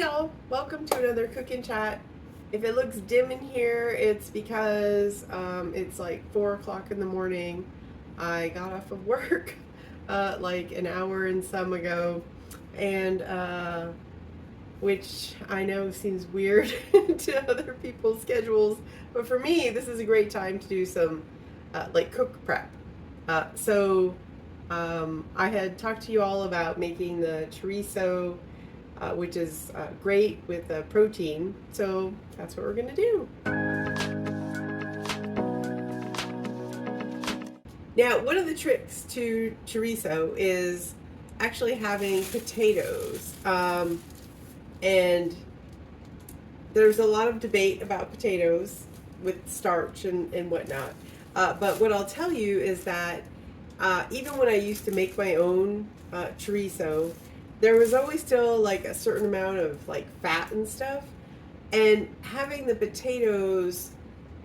y'all, welcome to another cooking chat. If it looks dim in here, it's because it's like 4 o'clock in the morning. I got off of work like an hour and some ago, and which I know seems weird to other people's schedules, but for me, this is a great time to do some like cook prep. I had talked to you all about making the chorizo, which is great with protein. So that's what we're going to do. Now, one of the tricks to chorizo is actually having potatoes. And there's a lot of debate about potatoes with starch and whatnot. But what I'll tell you is that even when I used to make my own chorizo, there was always still like a certain amount of like fat and stuff. And having the potatoes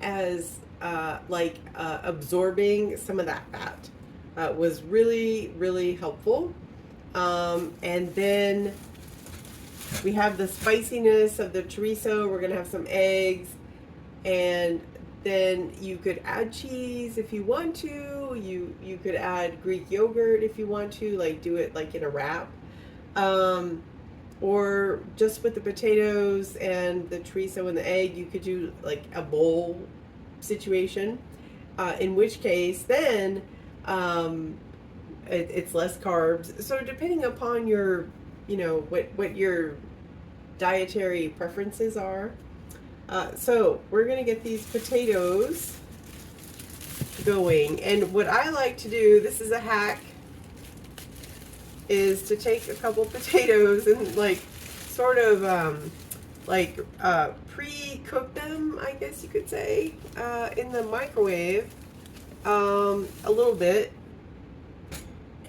as absorbing some of that fat was really, really helpful. And then we have the spiciness of the chorizo. We're going to have some eggs, and then you could add cheese if you want to. You could add Greek yogurt if you want to, like do it like in a wrap. Or just with the potatoes and the chorizo and the egg, you could do like a bowl situation. In which case, then it's less carbs. So depending upon your, what your dietary preferences are. So we're gonna get these potatoes going, and what I like to do, this is a hack, is to take a couple potatoes and like sort of pre-cook them, I guess you could say, in the microwave a little bit,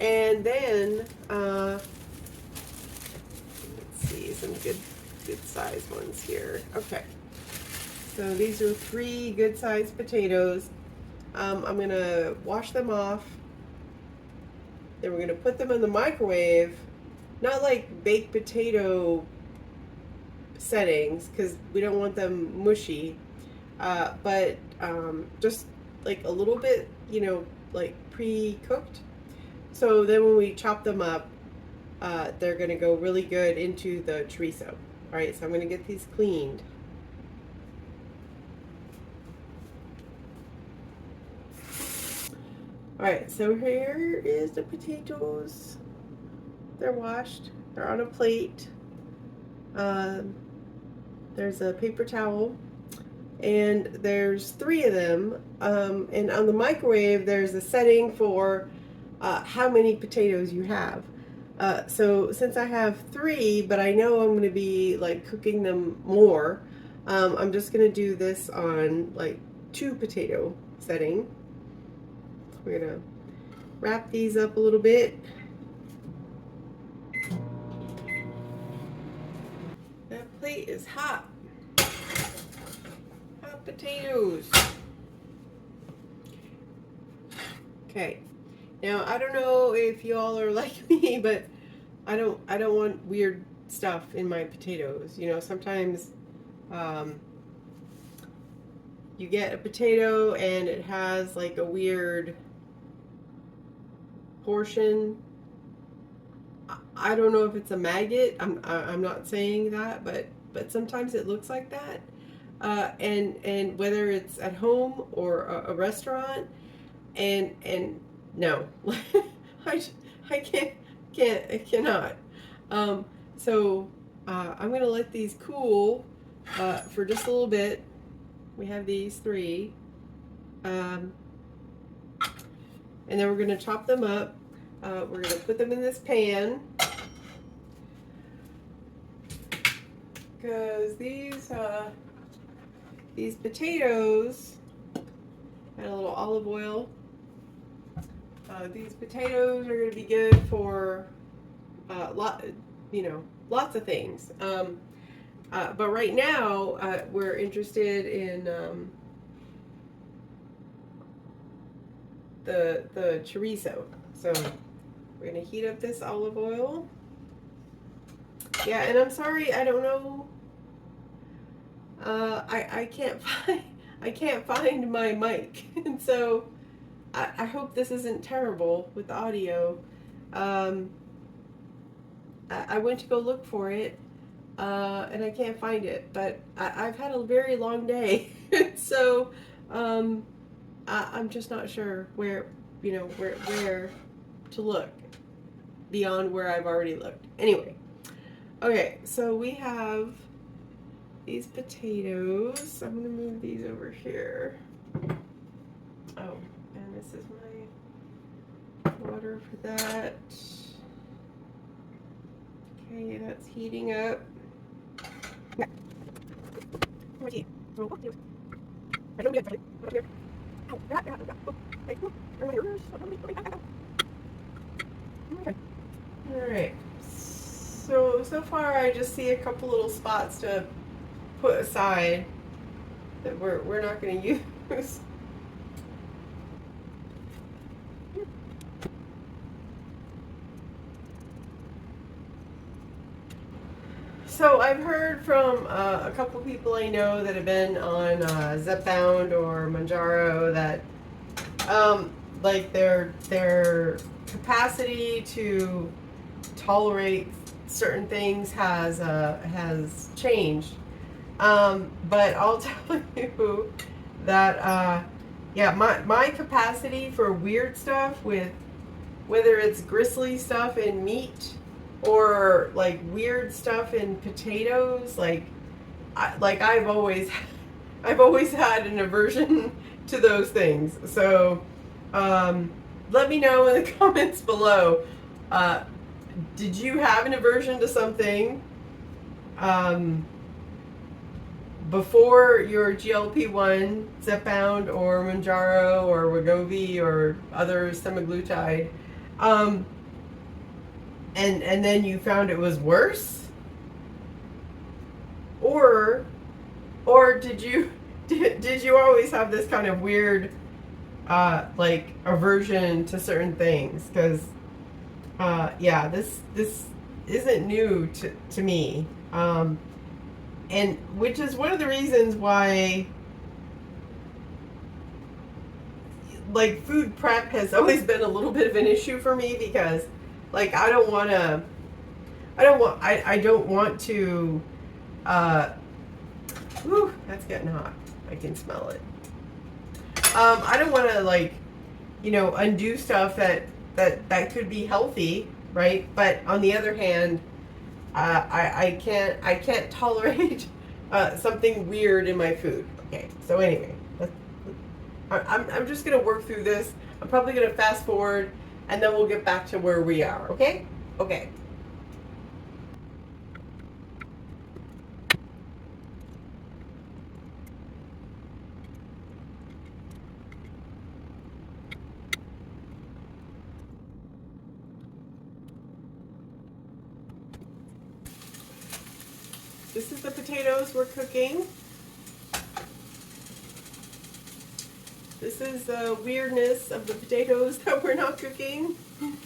and then let's see, some good sized ones here. Okay, so these are 3 good sized potatoes. I'm gonna wash them off. Then we're going to put them in the microwave, not like baked potato settings because we don't want them mushy, but just like a little bit, like pre-cooked. So then when we chop them up, they're going to go really good into the chorizo. All right, so I'm going to get these cleaned. Alright, so here is the potatoes. They're washed. They're on a plate. There's a paper towel. And there's 3 of them. And on the microwave, there's a setting for how many potatoes you have. So since I have 3, but I know I'm going to be like cooking them more, I'm just going to do this on like 2 potato setting. We're going to wrap these up a little bit. That plate is hot. Hot potatoes. Okay. Now, I don't know if y'all are like me, but I don't want weird stuff in my potatoes. Sometimes you get a potato and it has like a weird portion. I don't know if it's a maggot. I'm not saying that, but sometimes it looks like that. And whether it's at home or a restaurant, and no, I cannot. So I'm gonna let these cool for just a little bit. We have these 3. And then we're going to chop them up. We're going to put them in this pan, because these potatoes, add a little olive oil. These potatoes are going to be good for lots of things. But right now we're interested in the chorizo. So we're going to heat up this olive oil. Yeah, and I'm sorry, I don't know. I can't find my mic, and so I hope this isn't terrible with the audio. Um, I went to go look for it, and I can't find it. But I've had a very long day, so um, I'm just not sure where where to look beyond where I've already looked. Anyway, okay, so we have these potatoes. I'm gonna move these over here. Oh, and this is my water for that. Okay, that's heating up. Alright. So far I just see a couple little spots to put aside that we're not gonna use. So I've heard from a couple people I know that have been on Zepbound or Mounjaro that like their capacity to tolerate certain things has changed. But I'll tell you that yeah, my capacity for weird stuff with whether it's gristly stuff in meat or like weird stuff in potatoes, I've always I've always had an aversion to those things. So let me know in the comments below. Did you have an aversion to something before your GLP-1, Zepbound, or Mounjaro, or Wegovy, or other semaglutide, and then you found it was worse, or did you always have this kind of weird like aversion to certain things? Because yeah, this isn't new to me, and which is one of the reasons why like food prep has always been a little bit of an issue for me, because like I don't want to whew, that's getting hot. I can smell it. I don't want to like undo stuff that could be healthy, right? But on the other hand, I can't tolerate something weird in my food. Okay, so anyway, I'm just gonna work through this. I'm probably gonna fast forward, and then we'll get back to where we are. Okay? Okay. This is the potatoes we're cooking. This is the weirdness of the potatoes that we're not cooking. I'm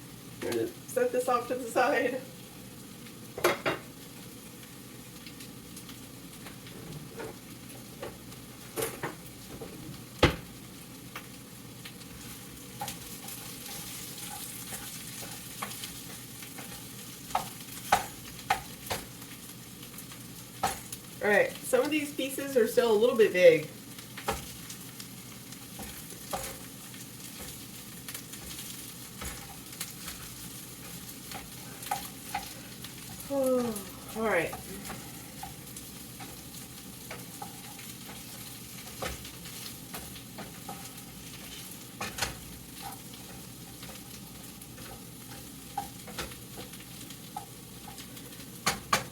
gonna set this off to the side. Alright, some of these pieces are still a little bit big. Oh, alright.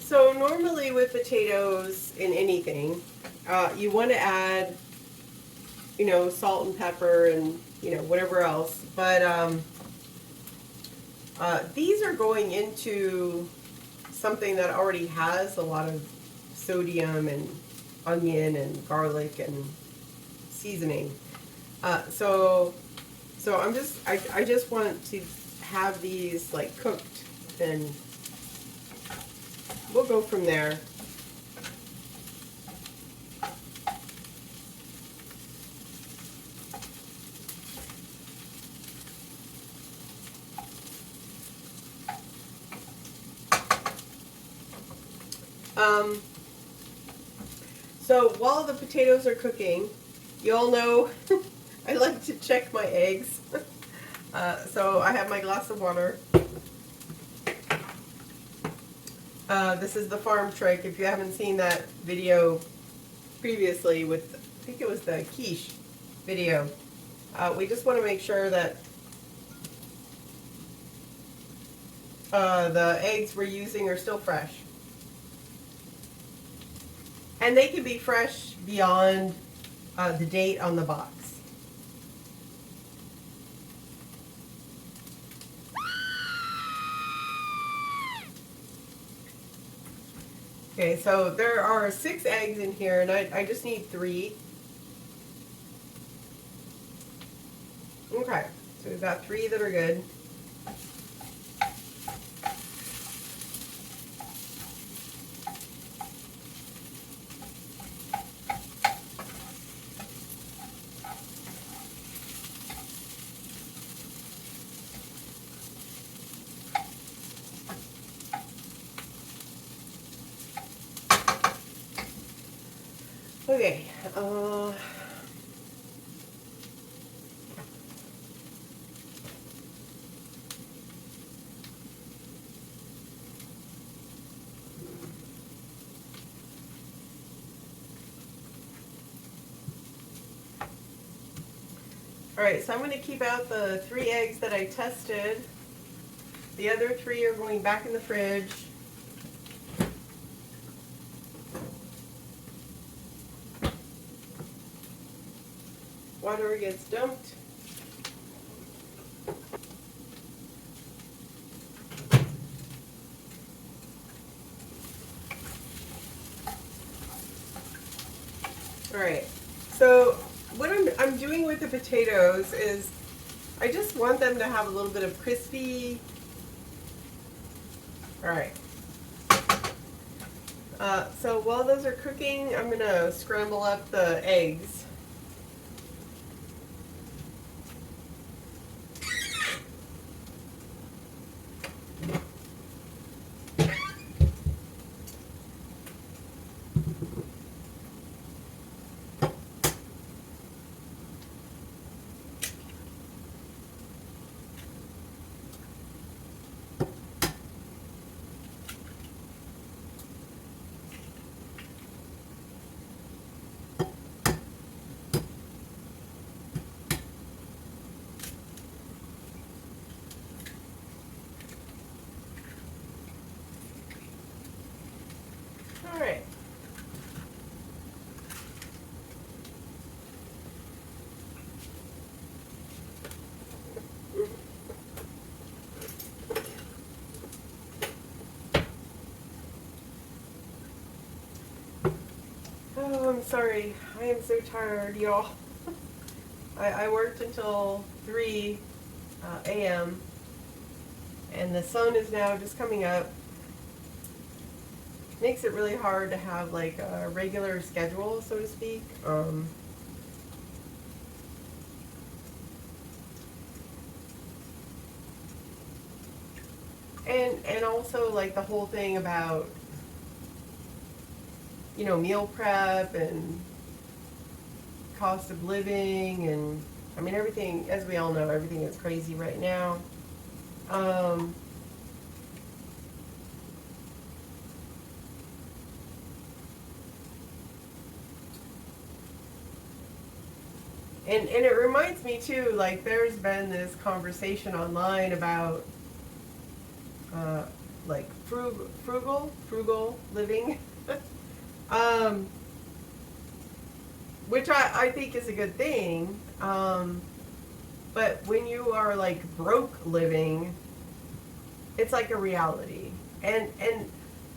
So normally with potatoes in anything, you want to add, salt and pepper and, whatever else. But these are going into something that already has a lot of sodium and onion and garlic and seasoning. So I just want to have these like cooked and we'll go from there. So while the potatoes are cooking, you all know I like to check my eggs. So I have my glass of water. This is the farm trick. If you haven't seen that video previously with, I think it was the quiche video, we just want to make sure that the eggs we're using are still fresh. And they can be fresh beyond the date on the box. Okay, so there are 6 eggs in here, and I just need 3. Okay, so we've got 3 that are good. Okay, alright, so I'm going to keep out the 3 eggs that I tested. The other 3 are going back in the fridge. Water gets dumped. Alright, so what I'm doing with the potatoes is I just want them to have a little bit of crispy. Alright. So while those are cooking, I'm going to scramble up the eggs. Alright. Oh, I'm sorry. I am so tired, y'all. I worked until 3 a.m. and the sun is now just coming up. Makes it really hard to have like a regular schedule, so to speak. And also like the whole thing about, you know, meal prep and cost of living, and I mean everything, as we all know, everything is crazy right now. And it reminds me too, like there's been this conversation online about like frugal living, which I think is a good thing. But when you are like broke living, it's like a reality. And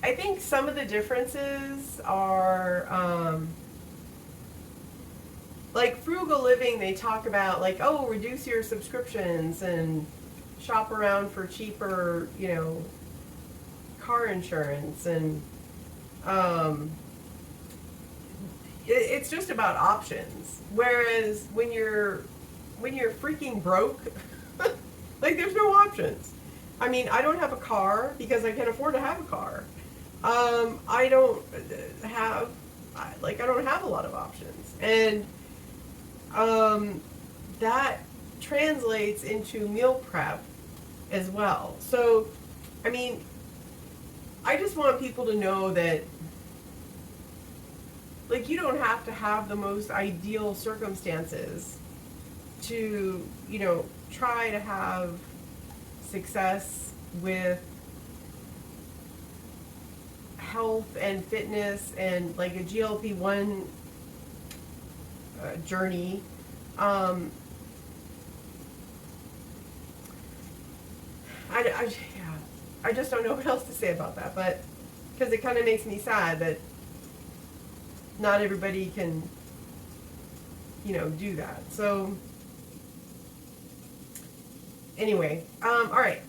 I think some of the differences are like frugal living, they talk about like, oh, reduce your subscriptions and shop around for cheaper, you know, car insurance, and it's just about options. Whereas when you're freaking broke, like there's no options. I mean, I don't have a car because I can't afford to have a car. I don't have I don't have a lot of options, and that translates into meal prep as well. So, I mean, I just want people to know that, like, you don't have to have the most ideal circumstances to, you know, try to have success with health and fitness and like a GLP-1 journey. I just don't know what else to say about that, but because it kind of makes me sad that not everybody can, you know, do that. So anyway, all right,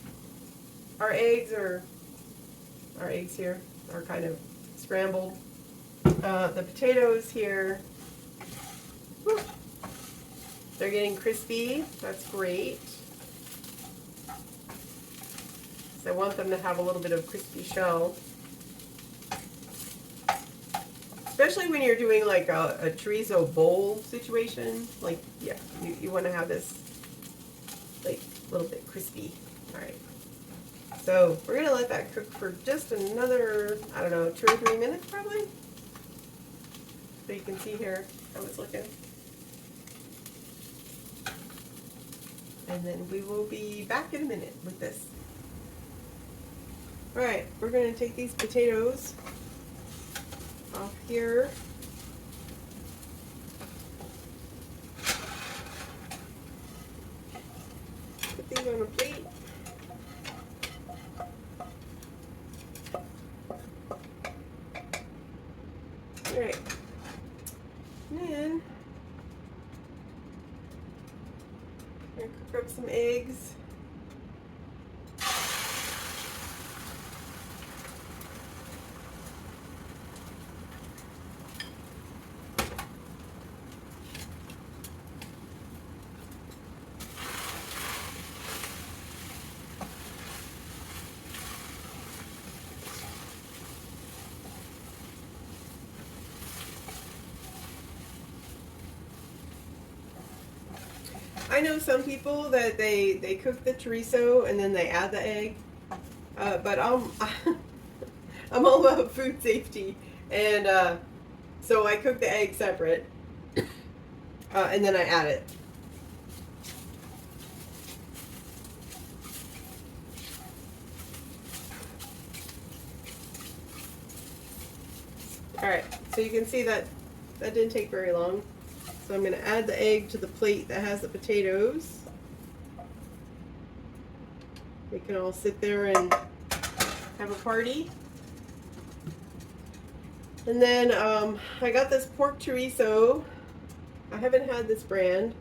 our eggs here are kind of scrambled. The potatoes here, whew, they're getting crispy. That's great. So I want them to have a little bit of crispy shell. Especially when you're doing like a chorizo bowl situation. Like, yeah, you want to have this like a little bit crispy. All right. So we're going to let that cook for just another, I don't know, 2 or 3 minutes probably. So you can see here how it's looking. And then we will be back in a minute with this. All right, we're going to take these potatoes off here. Put these on a plate. All right. And then I'm going to cook up some eggs. I know some people that they cook the chorizo and then they add the egg, but I'm all about food safety, and so I cook the egg separate, and then I add it. All right, so you can see that didn't take very long. So I'm going to add the egg to the plate that has the potatoes. They can all sit there and have a party. And then I got this pork chorizo. I haven't had this brand.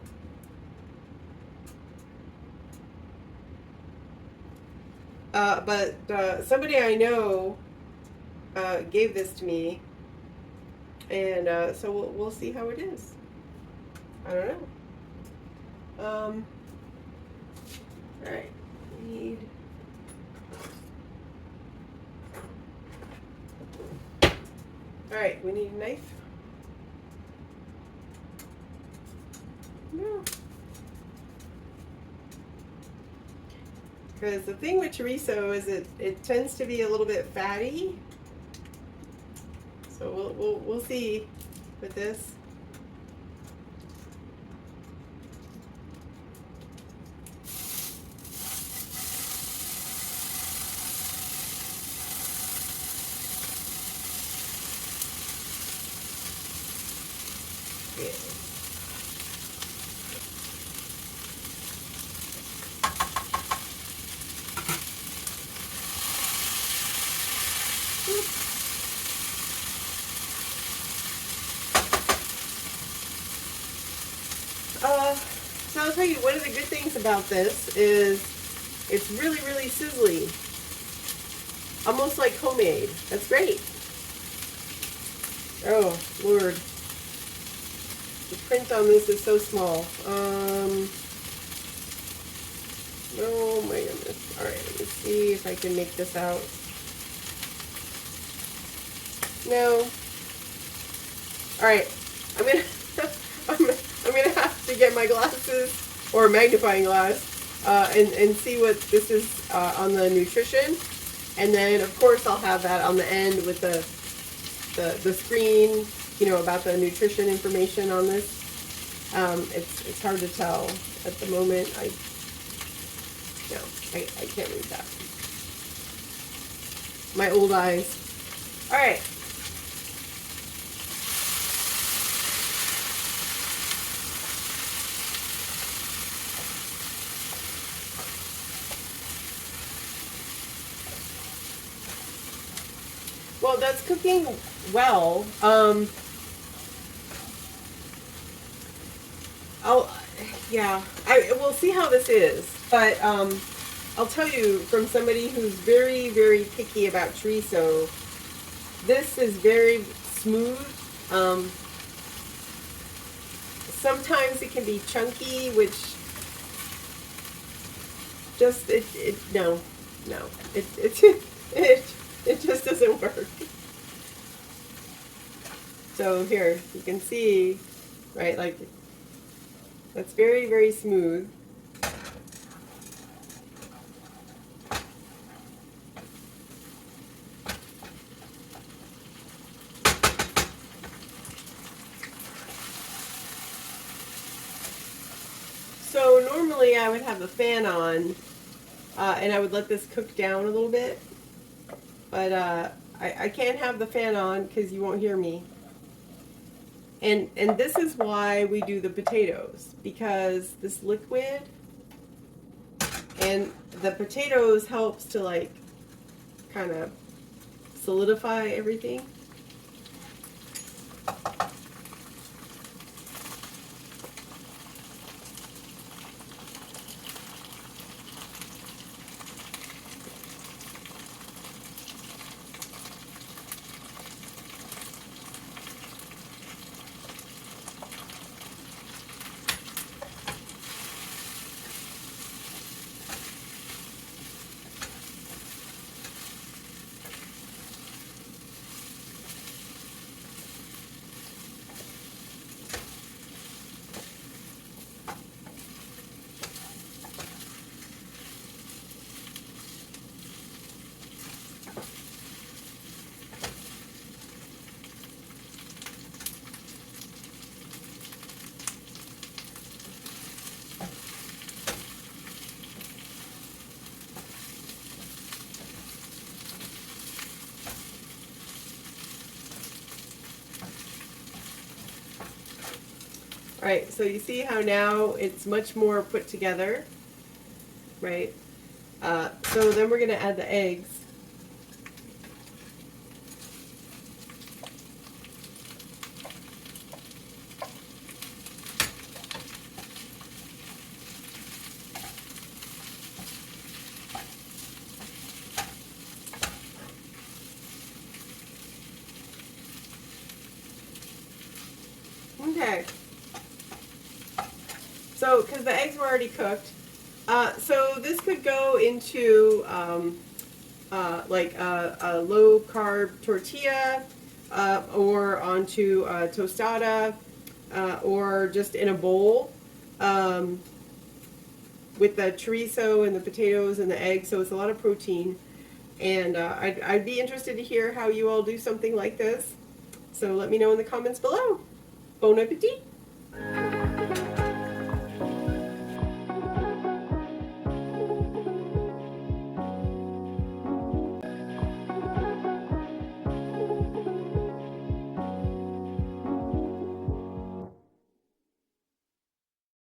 But somebody I know gave this to me. And so we'll see how it is. I don't know. All right. We need a knife. No. Because the thing with chorizo is it tends to be a little bit fatty. So we'll see with this. So I'll tell you, one of the good things about this is it's really, really sizzly. almost like homemade. That's great. Oh, Lord. The print on this is so small. Oh my goodness. Alright, let me see if I can make this out. No. Alright, I'm gonna I'm gonna have to get my glasses or magnifying glass and see what this is on the nutrition. And then of course I'll have that on the end with the screen, you know, about the nutrition information on this. It's hard to tell at the moment. I can't read that. My old eyes. All right. Well, that's cooking well. We'll see how this is, but I'll tell you from somebody who's very, very picky about chorizo, this is very smooth. Sometimes it can be chunky, which just it just doesn't work. So here you can see, right, like that's very, very smooth. So normally I would have the fan on and I would let this cook down a little bit, but I can't have the fan on because you won't hear me. And this is why we do the potatoes, because this liquid and the potatoes helps to like kind of solidify everything. Right, so you see how now it's much more put together, right? So then we're going to add the eggs. Okay. So, because the eggs were already cooked, so this could go into like a low carb tortilla, or onto a tostada, or just in a bowl with the chorizo and the potatoes and the eggs. So it's a lot of protein, and I'd be interested to hear how you all do something like this. So let me know in the comments below. Bon appetit!